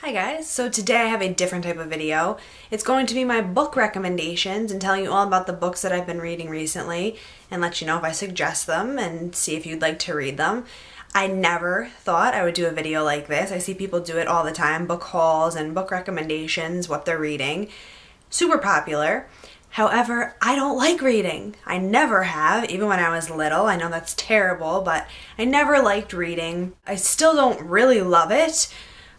Hi guys, so today I have a different type of video. It's going to be my book recommendations and telling you all about the books that I've been reading recently and let you know if I suggest them and see if you'd like to read them. I never thought I would do a video like this. I see people do it all the time, book hauls and book recommendations, what they're reading. Super popular. However, I don't like reading. I never have, even when I was little. I know that's terrible, but I never liked reading. I still don't really love it.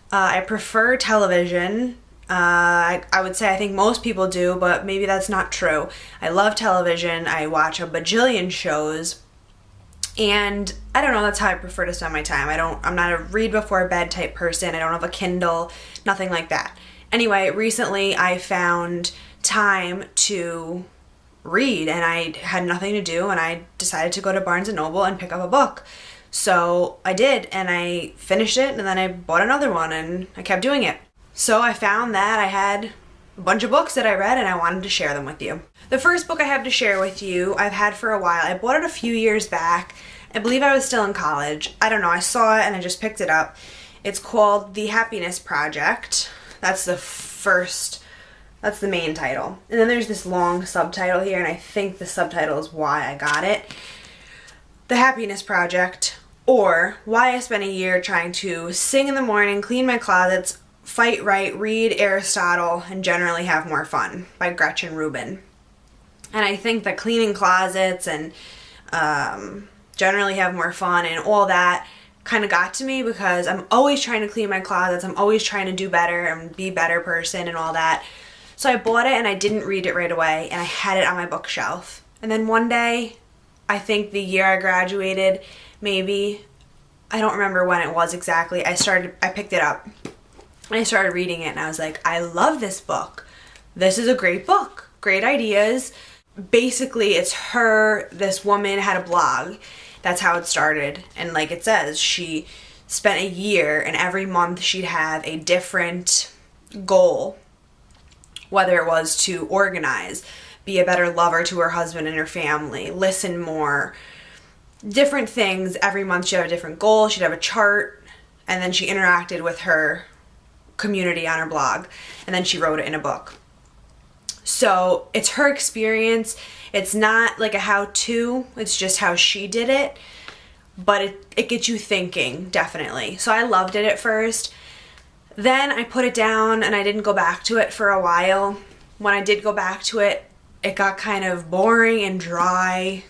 I prefer television. I would say I think most people do, but maybe that's not true. I love television. I watch a bajillion shows. And I don't know, that's how I prefer to spend my time. I'm not a read before bed type person. I don't have a Kindle, nothing like that. Anyway, recently I found time to read and I had nothing to do and I decided to go to Barnes & Noble and pick up a book. So I did, and I finished it, and then I bought another one, and I kept doing it. So I found that I had a bunch of books that I read, and I wanted to share them with you. The first book I have to share with you, I've had for a while. I bought it a few years back. I believe I was still in college. I don't know, I saw it, and I just picked it up. It's called The Happiness Project. That's the main title. And then there's this long subtitle here, and I think the subtitle is why I got it. The Happiness Project, or Why I Spent a Year Trying to Sing in the Morning, Clean My Closets, Fight Right, Read Aristotle, and Generally Have More Fun by Gretchen Ruben. And I think that cleaning closets and generally have more fun and all that kind of got to me because I'm always trying to clean my closets, I'm always trying to do better and be a better person and all that. So I bought it and I didn't read it right away and I had it on my bookshelf. And then one day, I think the year I graduated, maybe, I don't remember when it was exactly, I picked it up and I started reading it and I was like, I love this book. This is a great book. Great ideas. Basically, it's this woman had a blog. That's how it started. And like it says, she spent a year and every month she'd have a different goal, whether it was to organize, be a better lover to her husband and her family, listen more, different things. Every month she'd have a different goal, she'd have a chart, and then she interacted with her community on her blog, and then she wrote it in a book. So it's her experience. It's not like a how-to, it's just how she did it, but it gets you thinking, definitely. So I loved it at first. Then I put it down and I didn't go back to it for a while. When I did go back to it, it got kind of boring and dry,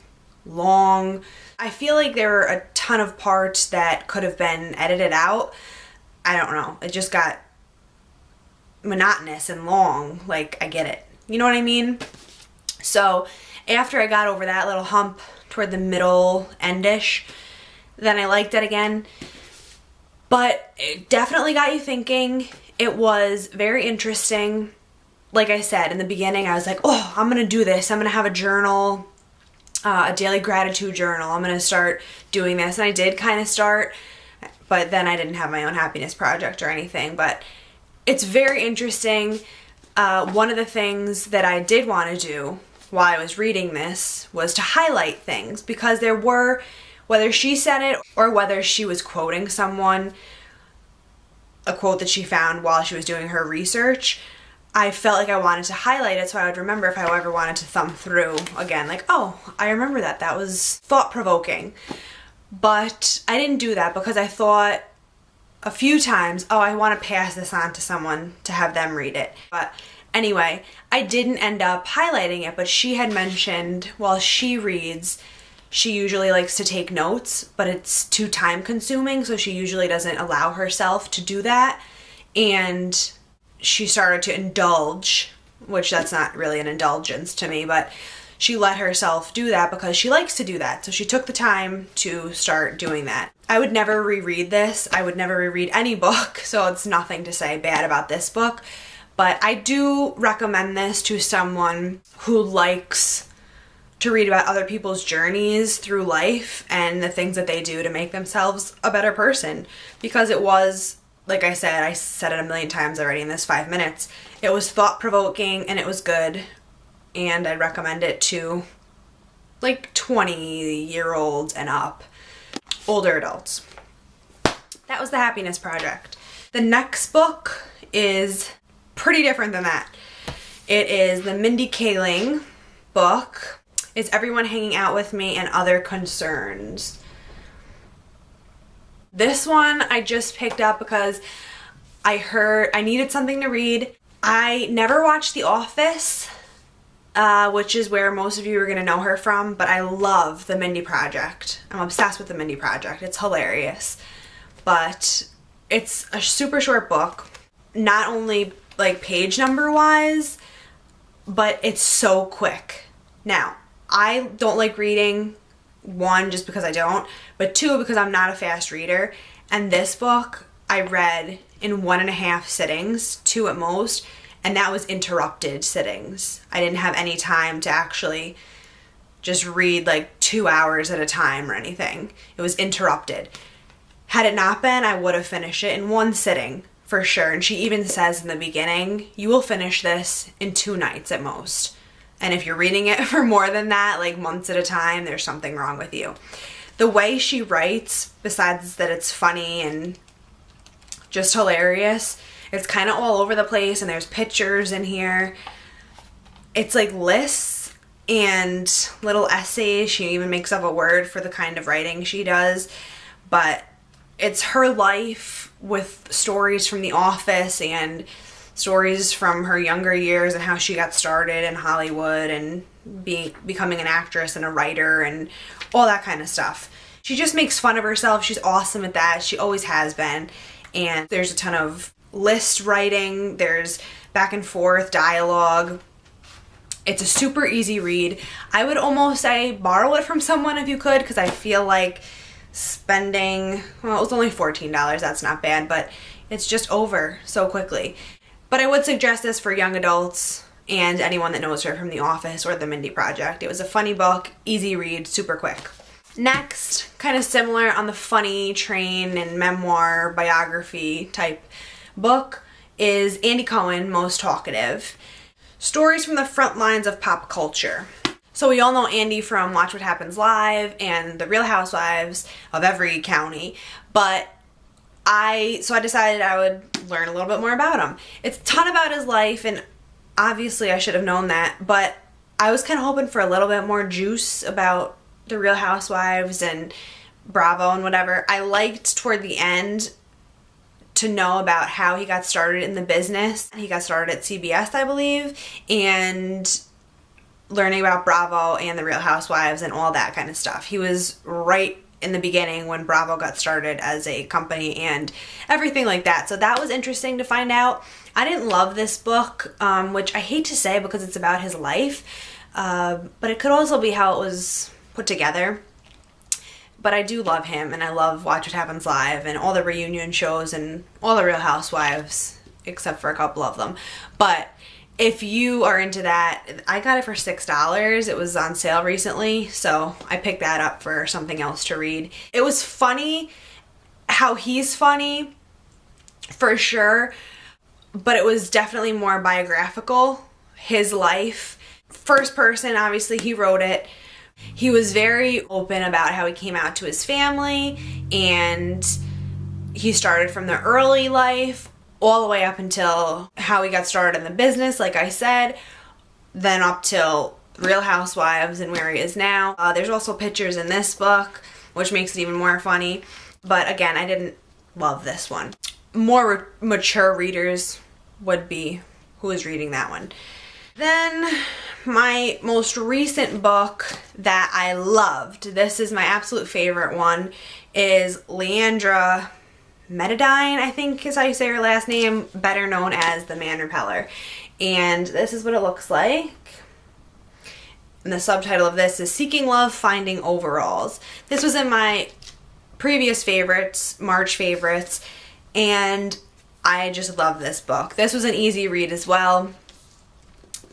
long. I feel like there were a ton of parts that could have been edited out. I don't know. It just got monotonous and long. Like, I get it. You know what I mean? So after I got over that little hump toward the middle endish, then I liked it again. But it definitely got you thinking. It was very interesting. Like I said, in the beginning, I was like, oh, I'm going to do this. I'm going to have a journal, a daily gratitude journal. I'm going to start doing this. And I did kind of start, but then I didn't have my own happiness project or anything. But it's very interesting. One of the things that I did want to do while I was reading this was to highlight things because there were, whether she said it or whether she was quoting someone, a quote that she found while she was doing her research, I felt like I wanted to highlight it so I would remember if I ever wanted to thumb through again. Like, oh, I remember that. That was thought-provoking. But I didn't do that because I thought a few times, oh, I want to pass this on to someone to have them read it. But anyway, I didn't end up highlighting it, but she had mentioned while she reads, she usually likes to take notes, but it's too time-consuming, so she usually doesn't allow herself to do that. And she started to indulge, which that's not really an indulgence to me, but she let herself do that because she likes to do that. So she took the time to start doing that. I would never reread this. I would never reread any book, so it's nothing to say bad about this book. But I do recommend this to someone who likes to read about other people's journeys through life and the things that they do to make themselves a better person. Because it was, like I said it a million times already in this 5 minutes. It was thought-provoking and it was good. And I'd recommend it to like 20-year-olds and up. Older adults. That was The Happiness Project. The next book is pretty different than that. It is the Mindy Kaling book. Is Everyone Hanging Out With Me and Other Concerns. This one I just picked up because I heard I needed something to read. I never watched The Office, which is where most of you are going to know her from, but I love the Mindy Project. I'm obsessed with the Mindy Project. It's hilarious. But it's a super short book, not only like page number wise, but it's so quick. Now, I don't like reading, one, just because I don't, but two, because I'm not a fast reader. And this book I read in 1.5 sittings, 2 at most, and that was interrupted sittings. I didn't have any time to actually just read like 2 hours at a time or anything. It was interrupted. Had it not been, I would have finished it in 1 sitting for sure. And she even says in the beginning, you will finish this in 2 nights at most. And if you're reading it for more than that, like months at a time, there's something wrong with you. The way she writes, besides that it's funny and just hilarious, it's kind of all over the place, and there's pictures in here. It's like lists and little essays. She even makes up a word for the kind of writing she does. But it's her life with stories from The Office and stories from her younger years and how she got started in Hollywood and becoming an actress and a writer and all that kind of stuff. She just makes fun of herself. She's awesome at that. She always has been. And there's a ton of list writing. There's back and forth dialogue. It's a super easy read. I would almost say borrow it from someone if you could, because I feel like spending, well, it was only $14. That's not bad, but it's just over so quickly. But I would suggest this for young adults and anyone that knows her from The Office or the Mindy Project. It was a funny book, easy read, super quick. Next, kind of similar on the funny train and memoir biography type book, is Andy Cohen, Most Talkative. Stories from the front lines of pop culture. So we all know Andy from Watch What Happens Live and The Real Housewives of every county, but I decided I would learn a little bit more about him. It's a ton about his life, and obviously I should have known that, but I was kind of hoping for a little bit more juice about The Real Housewives and Bravo and whatever. I liked toward the end to know about how he got started in the business. He got started at CBS, I believe, and learning about Bravo and The Real Housewives and all that kind of stuff. He was right in the beginning when Bravo got started as a company and everything like that. So that was interesting to find out. I didn't love this book, which I hate to say because it's about his life, but it could also be how it was put together. But I do love him, and I love Watch What Happens Live and all the reunion shows and all the Real Housewives, except for a couple of them. But if you are into that, I got it for $6. It was on sale recently, so I picked that up for something else to read. It was funny how he's funny, for sure, but it was definitely more biographical, his life. First person, obviously, he wrote it. He was very open about how he came out to his family, and he started from the early life all the way up until how he got started in the business, like I said, then up till Real Housewives and where he is now. There's also pictures in this book, which makes it even more funny. But again, I didn't love this one. More mature readers would be who is reading that one. Then my most recent book that I loved, this is my absolute favorite one, is Leandra Medine, I think is how you say her last name, better known as the Man Repeller. And this is what it looks like. And the subtitle of this is Seeking Love, Finding Overalls. This was in my previous favorites, March favorites, and I just love this book. This was an easy read as well,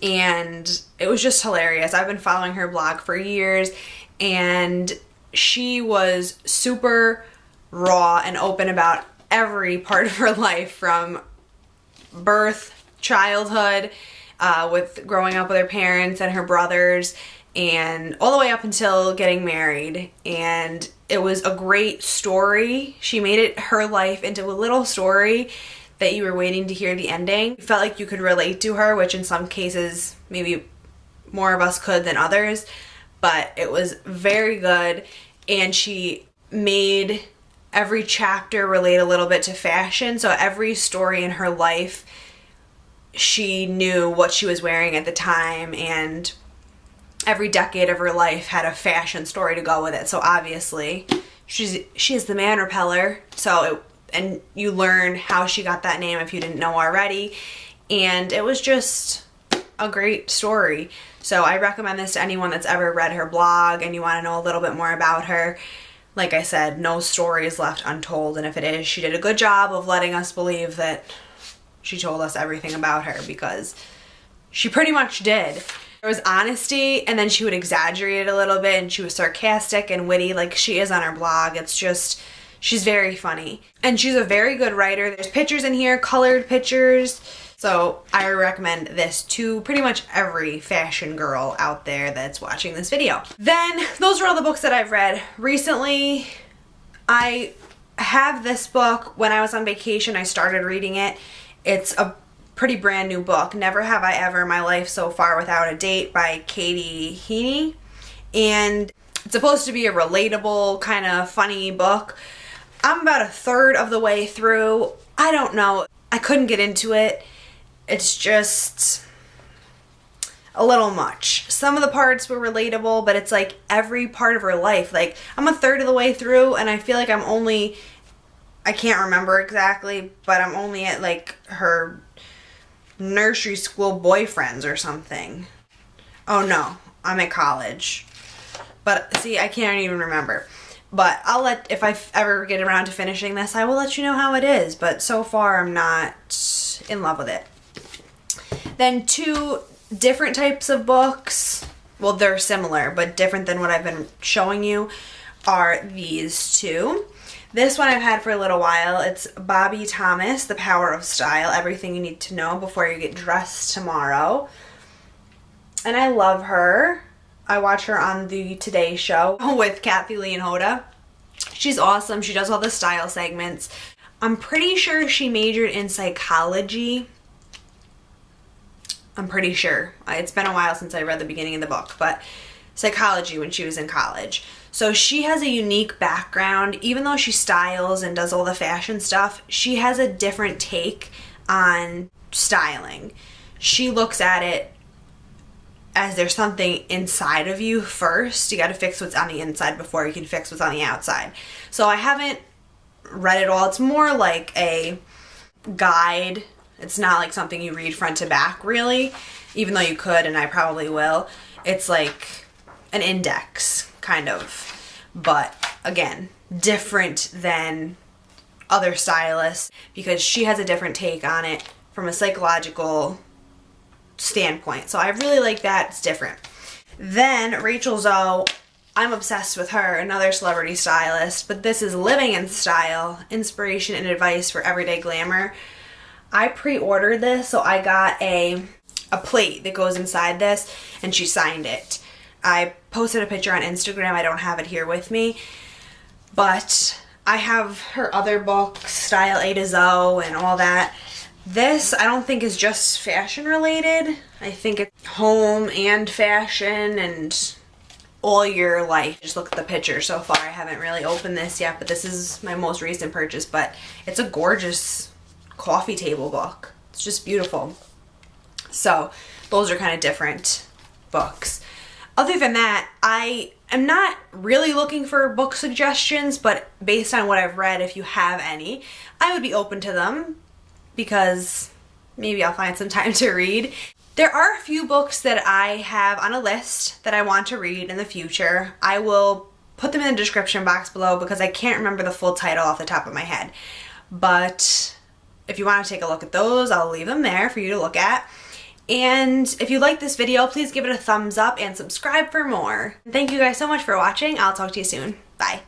and it was just hilarious. I've been following her blog for years, and she was super raw and open about every part of her life, from birth, childhood, with growing up with her parents and her brothers, and all the way up until getting married. And it was a great story. She made it, her life, into a little story that you were waiting to hear the ending. You felt like you could relate to her, which in some cases maybe more of us could than others, but it was very good, and she made every chapter relate a little bit to fashion. So every story in her life, she knew what she was wearing at the time, and every decade of her life had a fashion story to go with it. So obviously she is the man Repeller. And you learn how she got that name if you didn't know already. And it was just a great story. So I recommend this to anyone that's ever read her blog and you want to know a little bit more about her. Like I said, no story is left untold. And if it is, she did a good job of letting us believe that she told us everything about her, because she pretty much did. There was honesty, and then she would exaggerate it a little bit, and she was sarcastic and witty like she is on her blog. It's just, she's very funny. And she's a very good writer. There's pictures in here, colored pictures. So I recommend this to pretty much every fashion girl out there that's watching this video. Then those are all the books that I've read recently. I have this book. When I was on vacation, I started reading it. It's a pretty brand new book, Never Have I Ever My Life So Far Without a Date by Katie Hein. And it's supposed to be a relatable, kind of funny book. I'm about a third of the way through. I don't know. I couldn't get into it. It's just a little much. Some of the parts were relatable, but it's like every part of her life. Like, I'm a third of the way through, and I feel like I can't remember exactly, but I'm only at like her nursery school boyfriends or something. Oh no, I'm at college. But see, I can't even remember. But if I ever get around to finishing this, I will let you know how it is. But so far, I'm not in love with it. Then two different types of books, well, they're similar, but different than what I've been showing you, are these two. This one I've had for a little while. It's Bobbie Thomas, The Power of Style, Everything You Need to Know Before You Get Dressed Tomorrow. And I love her. I watch her on the Today Show with Kathy Lee and Hoda. She's awesome. She does all the style segments. I'm pretty sure she majored in psychology. I'm pretty sure. It's been a while since I read the beginning of the book, but psychology when she was in college. So she has a unique background. Even though she styles and does all the fashion stuff, she has a different take on styling. She looks at it as there's something inside of you first. You got to fix what's on the inside before you can fix what's on the outside. So I haven't read it all. It's more like a guide. It's not like something you read front to back, really, even though you could, and I probably will. It's like an index, kind of. But again, different than other stylists because she has a different take on it from a psychological standpoint. So I really like that. It's different. Then Rachel Zoe, I'm obsessed with her, another celebrity stylist, but this is Living in Style, Inspiration and Advice for Everyday Glamour. I pre-ordered this, so I got a plate that goes inside this, and she signed it. I posted a picture on Instagram. I don't have it here with me, but I have her other books, Style A to Zoe and all that. This, I don't think is just fashion related. I think it's home and fashion and all your life. Just look at the picture so far. I haven't really opened this yet, but this is my most recent purchase, but it's a gorgeous coffee table book. It's just beautiful. So those are kind of different books. Other than that, I am not really looking for book suggestions, but based on what I've read, if you have any, I would be open to them because maybe I'll find some time to read. There are a few books that I have on a list that I want to read in the future. I will put them in the description box below because I can't remember the full title off the top of my head. But if you want to take a look at those, I'll leave them there for you to look at. And if you like this video, please give it a thumbs up and subscribe for more. Thank you guys so much for watching. I'll talk to you soon. Bye.